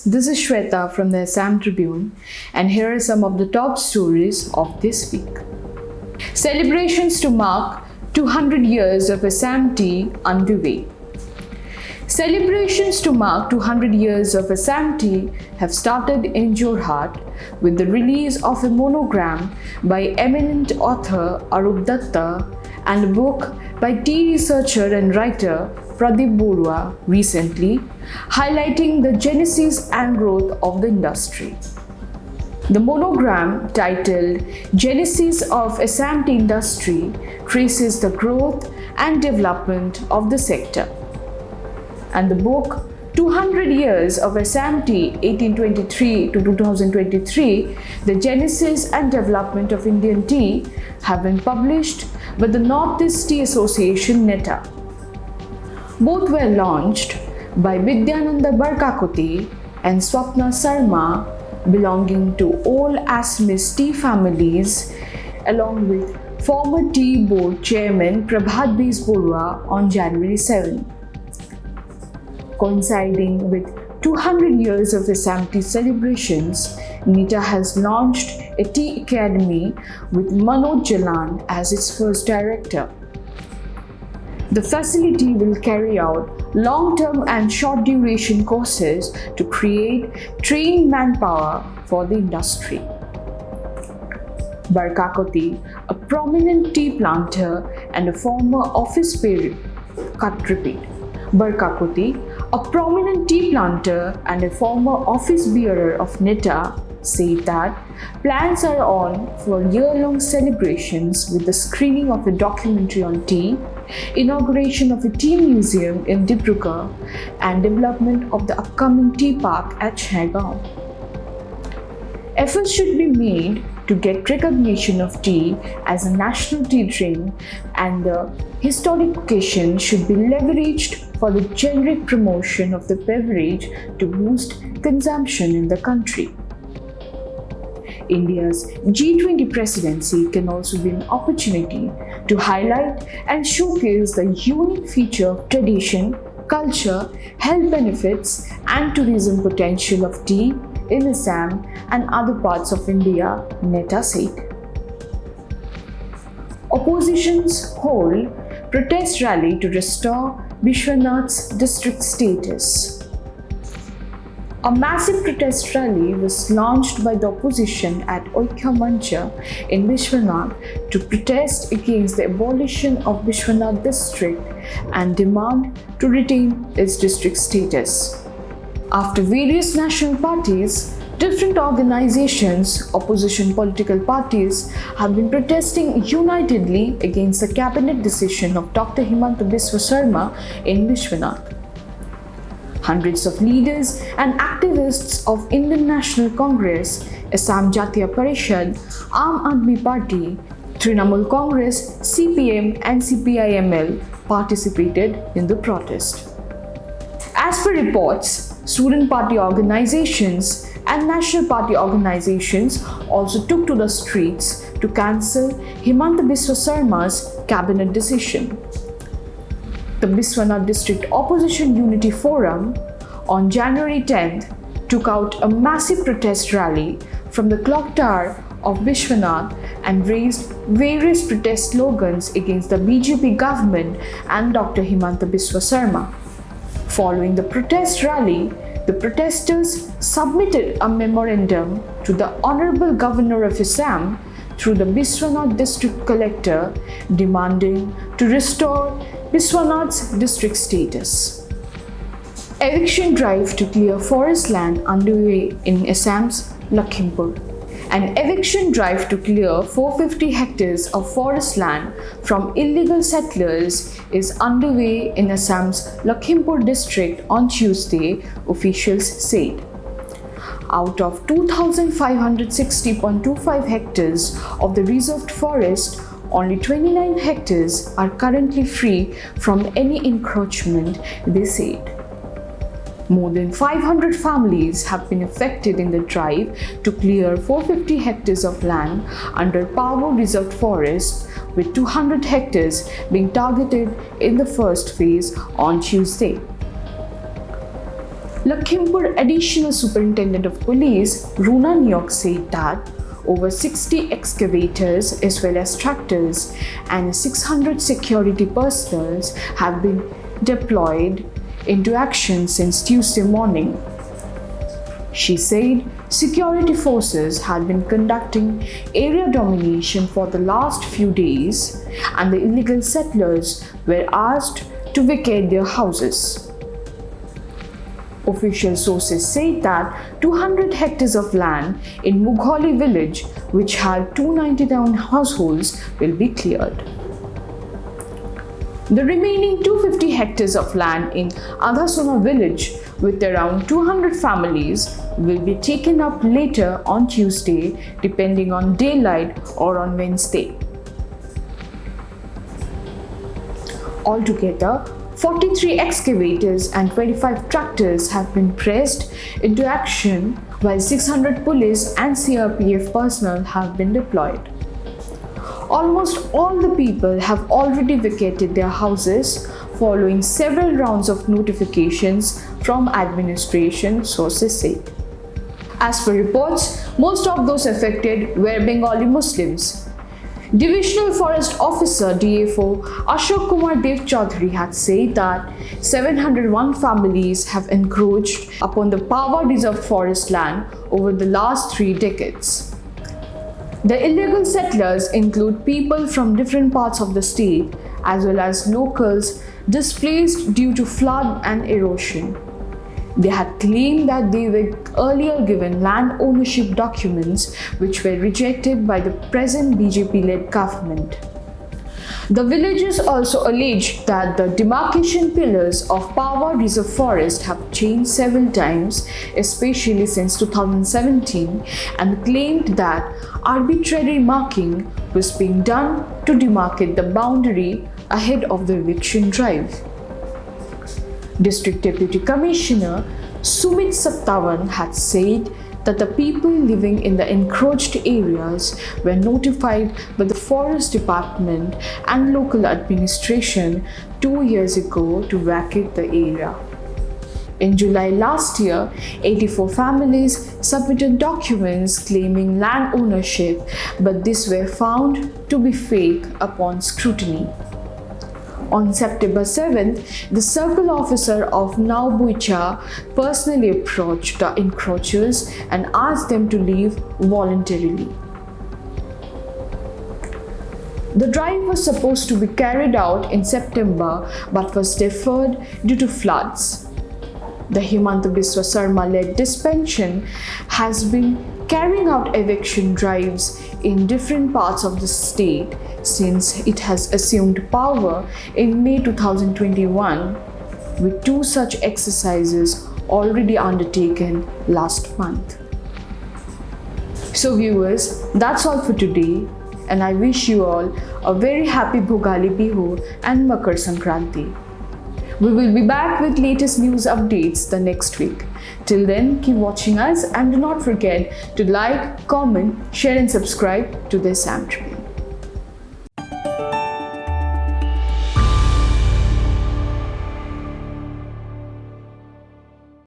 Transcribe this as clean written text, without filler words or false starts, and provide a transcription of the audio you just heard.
this is Shweta from the Assam Tribune, and here are some of the top stories of this week. Celebrations to mark 200 years of Assam Tea underway. Celebrations to mark 200 years of Assam Tea have started in Jorhat with the release of a monogram by eminent author Arup Datta and a book by tea researcher and writer Pradeep Borua recently, highlighting the genesis and growth of the industry. The monogram, titled Genesis of Assam Tea Industry, traces the growth and development of the sector. And the book 200 Years of Assam Tea 1823 to 2023, The Genesis and Development of Indian Tea, have been published by the Northeast Tea Association NETA. Both were launched by Vidyananda Barkakoti and Swapna Sarma, belonging to all Assamese tea families, along with former Tea Board Chairman Prabhat Borua on January 7. Coinciding with 200 years of Assam Tea celebrations, NETA has launched a tea academy with Manoj Jalan as its first director. The facility will carry out long-term and short-duration courses to create trained manpower for the industry. Barkakoti, a prominent tea planter and a former office bearer, Barkakoti, a prominent tea planter and a former office bearer of NETA, said that plans are on for year-long celebrations with the screening of a documentary on tea, inauguration of a tea museum in Dibrugarh, and development of the upcoming tea park at Chaigaon. Efforts should be made to get recognition of tea as a national tea drink, and the historic occasion should be leveraged for the generic promotion of the beverage to boost consumption in the country. India's G20 presidency can also be an opportunity to highlight and showcase the unique feature of tradition, culture, health benefits, and tourism potential of tea in Assam and other parts of India, NETA said. Oppositions hold protest rally to restore Bishwanath's district status. A massive protest rally was launched by the opposition at Oikya Mancha in Bishwanath to protest against the abolition of Bishwanath district and demand to retain its district status. After various national parties, different organizations, opposition political parties have been protesting unitedly against the cabinet decision of Dr. Himanta Biswa Sarma in Bishwanath. Hundreds of leaders and activists of Indian National Congress, Assam Jatiya Parishad, Aam Aadmi Party, Trinamool Congress, CPM and CPIML participated in the protest. As per reports, student party organizations and national party organizations also took to the streets to cancel Himanta Biswa Sarma's cabinet decision. The Bishwanath District Opposition Unity Forum on January 10th took out a massive protest rally from the clock tower of Bishwanath and raised various protest slogans against the BJP government and Dr. Himanta Biswa Sarma. Following the protest rally, the protesters submitted a memorandum to the Honorable Governor of Assam through the Bishwanath District Collector demanding to restore Bishwanath's district status. Eviction drive to clear forest land underway in Assam's Lakhimpur. An eviction drive to clear 450 hectares of forest land from illegal settlers is underway in Assam's Lakhimpur district on Tuesday, officials said. Out of 2,560.25 hectares of the reserved forest, only 29 hectares are currently free from any encroachment, they said. More than 500 families have been affected in the drive to clear 450 hectares of land under Pavo Reserved Forest, with 200 hectares being targeted in the first phase on Tuesday. Lakhimpur Additional Superintendent of Police Runa Nyok said that over 60 excavators as well as tractors and 600 security personnel have been deployed into action since Tuesday morning. She said security forces had been conducting area domination for the last few days and the illegal settlers were asked to vacate their houses. Official sources say that 200 hectares of land in Mugholi village, which had 299 households, will be cleared. The remaining 250 hectares of land in Adhasona village, with around 200 families, will be taken up later on Tuesday, depending on daylight, or on Wednesday. Altogether, 43 excavators and 25 tractors have been pressed into action, while 600 police and CRPF personnel have been deployed. Almost all the people have already vacated their houses following several rounds of notifications from administration, sources say. As per reports, most of those affected were Bengali Muslims. Divisional Forest Officer DFO Ashok Kumar Dev Chaudhary had said that 701 families have encroached upon the Pawa Reserved Forest land over the last 3 decades. The illegal settlers include people from different parts of the state as well as locals displaced due to flood and erosion. They had claimed that they were earlier given land ownership documents which were rejected by the present BJP-led government. The villagers also alleged that the demarcation pillars of Pawa Reserve Forest have changed several times, especially since 2017, and claimed that arbitrary marking was being done to demarcate the boundary ahead of the eviction drive. District Deputy Commissioner Sumit Sattavan had said that the people living in the encroached areas were notified by the Forest Department and local administration 2 years ago to vacate the area. In July last year, 84 families submitted documents claiming land ownership, but these were found to be fake upon scrutiny. On September 7th, the circle officer of Naubuicha personally approached the encroachers and asked them to leave voluntarily. The drive was supposed to be carried out in September but was deferred due to floods. The Himanta Biswa Sarma-led dispensation has been carrying out eviction drives in different parts of the state since it has assumed power in May 2021, with 2 such exercises already undertaken last month. So viewers, that's all for today, and I wish you all a very happy Bhogali Bihu and Makar Sankranti. We will be back with latest news updates the next week. Till then, keep watching us and do not forget to like, comment, share and subscribe to the Assam Tribune.